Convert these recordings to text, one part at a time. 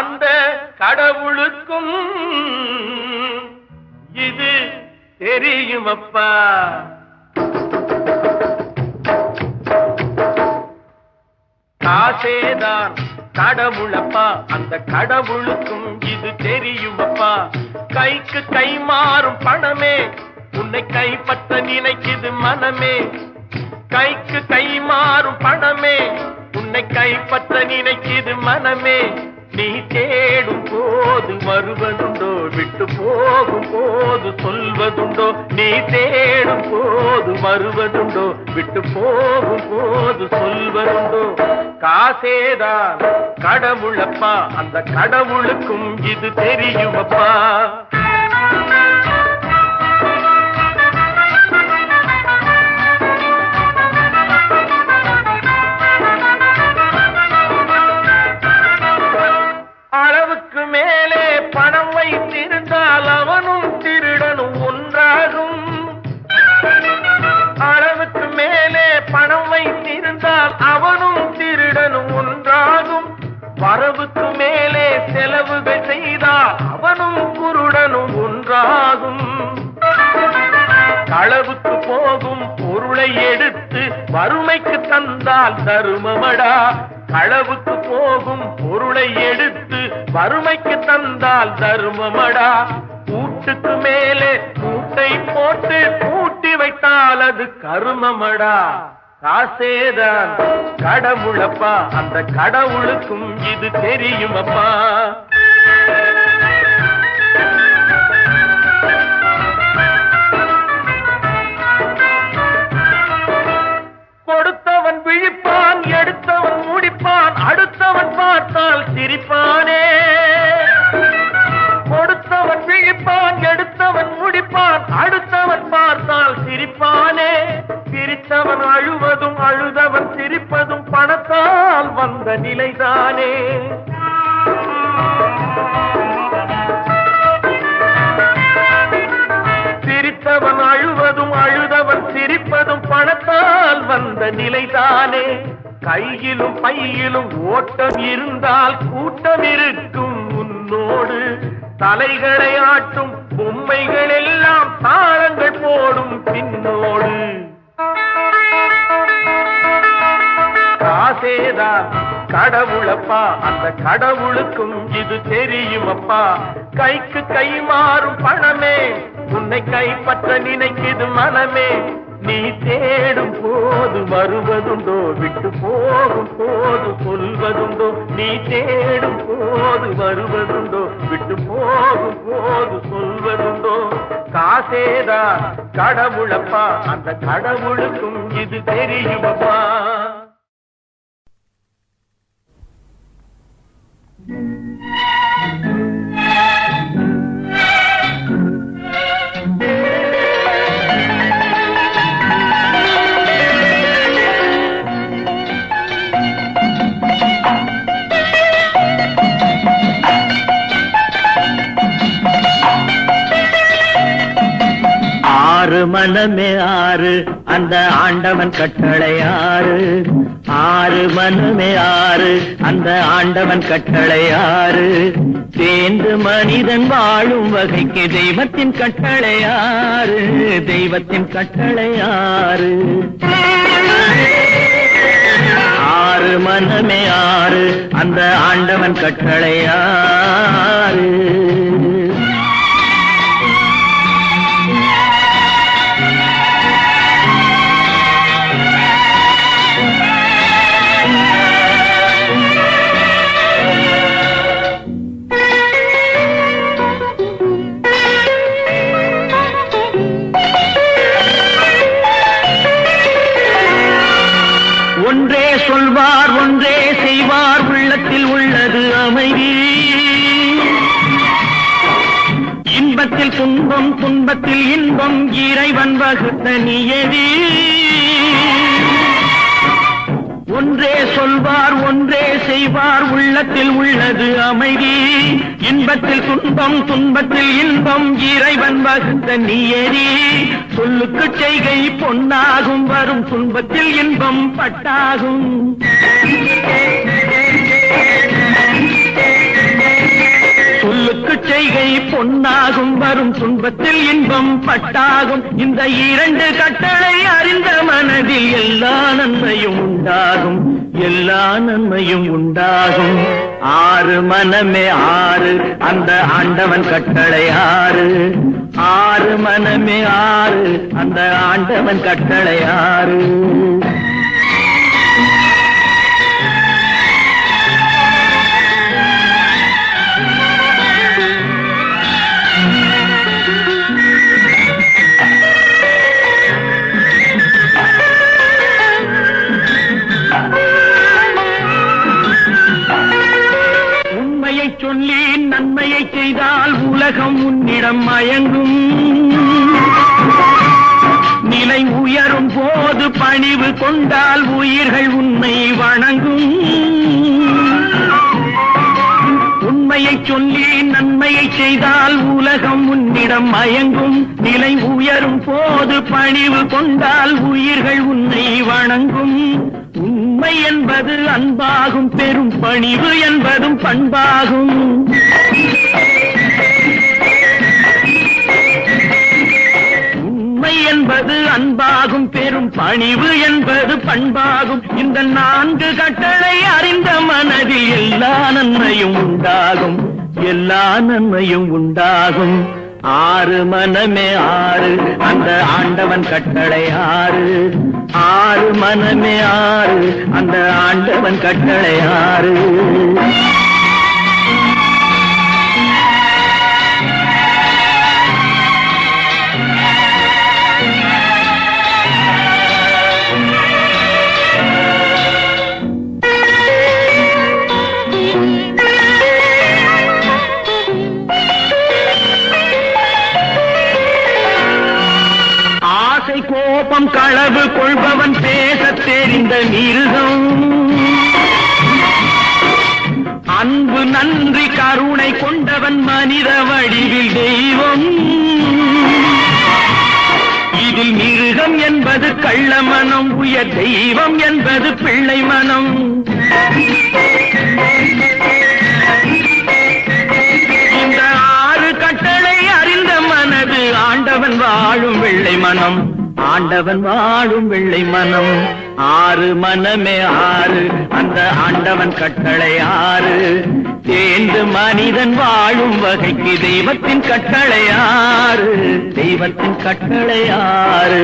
அந்த கடவுளுக்கும் இது தெரியுமப்பா. காசேதான் கடவுளப்பா, அந்த கடவுளுக்கும் இது தெரியுமப்பா. கைக்கு கை மாறும் பணமே உன்னை கைப்பற்ற நினைக்குது மனமே. கைக்கு கை மாறும் பணமே உன்னை கைப்பற்ற நினைக்குது மனமே. நீ தேடும் போது வருவதுண்டோ, விட்டு போகும் போது சொல்வதுண்டோ. நீ தேடும் போது வருவதுண்டோ, விட்டு போகும் போது சொல்வதுண்டோ. காசேதான் கடவுளப்பா, அந்த கடவுளுக்கும் இது தெரியுமப்பா. அளவுக்கு மேலே பணம் வைத்திருந்தால் அவனும் திருடனும் ஒன்றாகும். அளவுக்கு மேலே பணம் வைத்திருந்தால் அவனும் திருடனும் ஒன்றாகும். வரவுக்கு மேலே செலவுகள் செய்தால் அவனும் குருடனும் ஒன்றாகும். களவுக்கு போகும் பொருளை எடுத்து வறுமைக்கு தந்தால் தருமமடா. களவுக்கு போகும் பொருளை எடுத்து வறுமைக்கு தந்தால் தருமமடா. கூட்டுக்கு மேலே கூட்டை போட்டு கூட்டி வைத்தால் அது கருமமடா. காசேதான் கடவுளப்பா, அந்த கடவுளுக்கும் இது தெரியுமப்பா. கொடுத்தவன் விழிப்பான், எடுத்தவன் முடிப்பான், அடுத்தவன் பார்த்தால் சிரிப்பானே. கொடுத்தவன் விழிப்பான், எடுத்தவன் முடிப்பான், அடுத்தவன் பார்த்தால் சிரிப்பானே. சிரித்தவன் அழுவதும் அழுதவன் சிரிப்பதும் பணத்தால் வந்த நிலைதானே. சிரித்தவன் அழுவதும் அழுதவன் சிரிப்பதும் பணத்தால் வந்த நிலைதானே. கையிலும் பையிலும் ஓட்டம் இருந்தால் கூட்டம் இருக்கும் உன்னோடு. தலைகளை ஆட்டும் பொம்மைகள் எல்லாம் தாளங்கள் போடும் பின்னோடு. காசேதான் கடவுளப்பா, அந்த கடவுளுக்கும் இது தெரியுமப்பா. கைக்கு கை மாறும் பணமே உன்னை கைப்பற்ற நினைக்குது மனமே. நீ தேடும் போது வருவதுண்டோ, விட்டு போகும் போது சொல்வதுண்டோ. நீ தேடும் போது வருவதுண்டோ, விட்டு போகும் போது சொல்வதுண்டோ. காசேதான் கடவுளப்பா, அந்த கடவுளுக்கும் இது தெரியுமப்பா. ஆறு மனமே ஆறு, அந்த ஆண்டவன் கட்டளை ஆறு. ஆறு மனமே ஆறு, அந்த ஆண்டவன் கட்டளை ஆறு. சேர்ந்து மனிதன் வாழும் வகைக்கு தெய்வத்தின் கட்டளை ஆறு. தெய்வத்தின் கட்டளை ஆறு. ஆறு மனமே ஆறு, அந்த ஆண்டவன் கட்டளை ஆறு. ஒன்றே சொல்வார், ஒன்றே செய்வார், உள்ளத்தில் உள்ளது அமைதி. இன்பத்தில் துன்பம், துன்பத்தில் இன்பம், இறைவன் வகுத்த நியதி. ஒன்றே சொல்வார், ஒன்றே செய்வார், உள்ளத்தில் உள்ளது அமைதி. இன்பத்தில் துன்பம், துன்பத்தில் இன்பம், இறைவன் வகுத்த நியதி. சொல்லுக்கு செய்கை பொன்னாகும், வரும் துன்பத்தில் இன்பம் பட்டாகும். சொல்லுக்கு செய்கை பொன்னாகும், வரும் துன்பத்தில் இன்பம் பட்டாகும். இந்த இரண்டு கட்டளை அறிந்த மனதில் எல்லா நன்மையும் உண்டாகும், எல்லா நன்மையும் உண்டாகும். ஆறு மனமே ஆறு, அந்த ஆண்டவன் கட்டளை ஆறு. ஆறு மனமே ஆறு, அந்த ஆண்டவன் கட்டளை ஆறு. சொல்லி நன்மையை செய்தால் உலகம் உன்னிடம் மயங்கும். நிலை உயரும் போது பணிவு கொண்டால் உயிர்கள் உன்னை வணங்கும். உண்மையை சொல்லி நன்மையை செய்தால் உலகம் உன்னிடம் மயங்கும். நிலை உயரும் போது பணிவு கொண்டால் உயிர்கள் உன்னை வணங்கும். உண்மை என்பது அன்பாகும், பெரும் பணிவு என்பதும் பண்பாகும். உண்மை என்பது அன்பாகும், பெரும் பணிவு என்பது பண்பாகும். இந்த நான்கு கட்டளை அறிந்த மனதில் எல்லா நன்மையும் உண்டாகும், எல்லா நன்மையும் உண்டாகும். ஆறு மனமே ஆறு, அந்த ஆண்டவன் கட்டளை ஆறு. ஆறு மனமே ஆறு, அந்த ஆண்டவன் கட்டளை ஆறு. கோபம் களவு கொள்பவன் பேசத் தெரிந்த மிருகம். அன்பு நன்றி கருணை கொண்டவன் மனித வடிவில் தெய்வம். இதில் மிருகம் என்பது கள்ள மனம், உயர் தெய்வம் என்பது பிள்ளை மனம். இந்த ஆறு கட்டளை அறிந்த மனது ஆண்டவன் வாழும் வெள்ளை மனம், ஆண்டவன் வாழும் வெள்ளை மனம். ஆறு மனமே ஆறு, அந்த ஆண்டவன் கட்டளை ஆறு. தேர்ந்து மனிதன் வாழும் வகைக்கு தெய்வத்தின் கட்டளை ஆறு, தெய்வத்தின் கட்டளை ஆறு.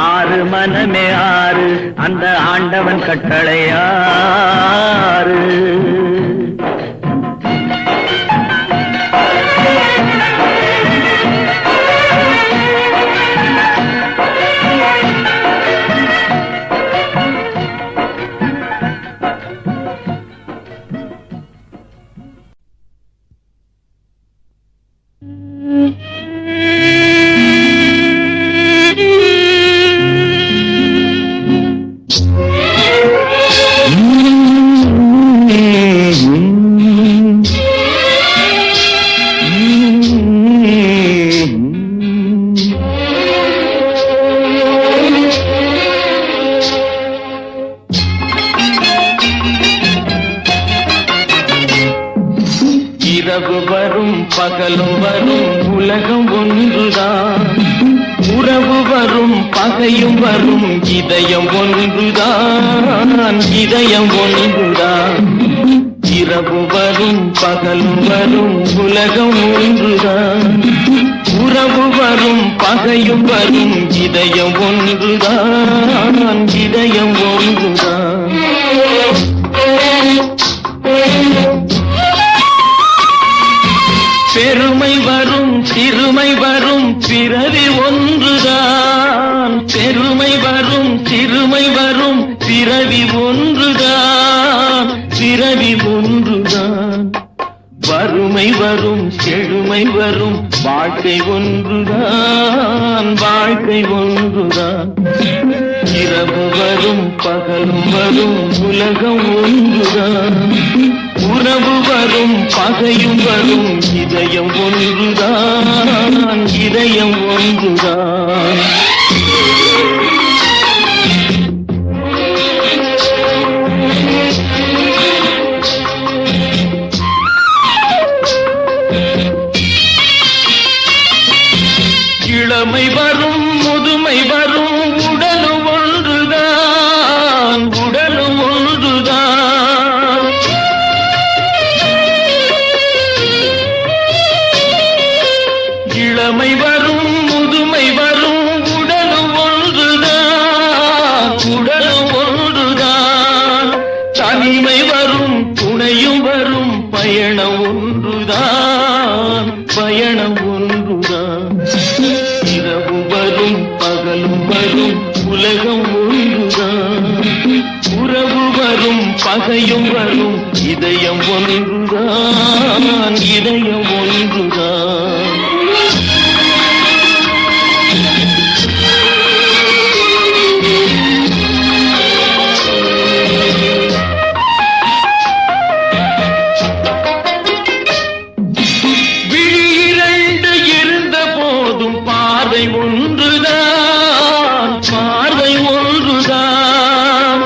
ஆறு மனமே ஆறு, அந்த ஆண்டவன் கட்டளை ஆறு. இரவு வரும் பகலும் வரும் உலகம் ஒன்றுதான். உறவு வரும் பகையும் வரும் இதயம் ஒன்றுதான், இதயம் ஒன்றுதான். இரவு வரும் பகலும் வரும் உலகம் ஒன்றுதான். உறவு வரும் பகையும் வரும் இதயம் ஒன்றுதான், இதயம் ஒன்றுதான். பெருமை வரும் சிறுமை வரும் பிறவி ஒன்றுதான். பெருமை வரும் சிறுமை வரும் பிறவி ஒன்றுதான், பிறவி ஒன்றுதான். வறுமை வரும் செழுமை வரும் வாழ்க்கை ஒன்றுதான், வாழ்க்கை ஒன்றுதான். இரவு வரும் பகலும் வரும் உலகம் ஒன்றுதான். உறவு வரும் பகையும் வரும் இதயம் ஒன்றுதான், இதயம் ஒன்றுதான். பயணம் ஒன்றுதான். இரவு வரும் பகலும் வரும் உலகம் ஒன்றுதான். உறவு வரும் பகையும் வரும் இதயம் ஒன்றுதான். இதயம் ஒன்றுதான். பார்வை ஒன்றுதான். பார்வை ஒன்றுதான்.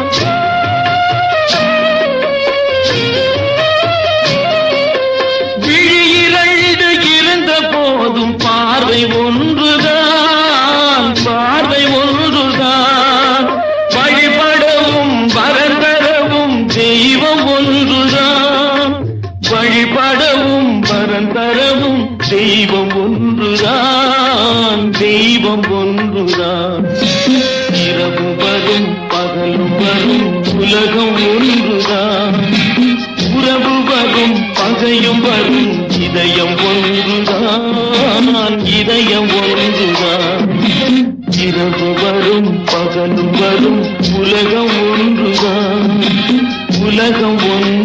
விழி இரண்டு இருந்த போதும் பார்வை ஒன்றுதான். பார்வை ஒன்றுதான். வழிபடவும் வரந்தரவும் தெய்வம் ஒன்றுதான். வழிபடவும் வரந்தரவும் தெய்வம் ஒன்றுதான். தெய்வம் ஒன்றுதான். இரவு வரும் பகலும் வரும் உலகம் ஒன்றுதான். உறவு வரும் பகையும் வரும் இதயம் ஒன்றுதான். இதயம் ஒன்றுதான். இரவு வரும் பகலும் வரும் உலகம் ஒன்றுதான். உலகம் ஒன்று.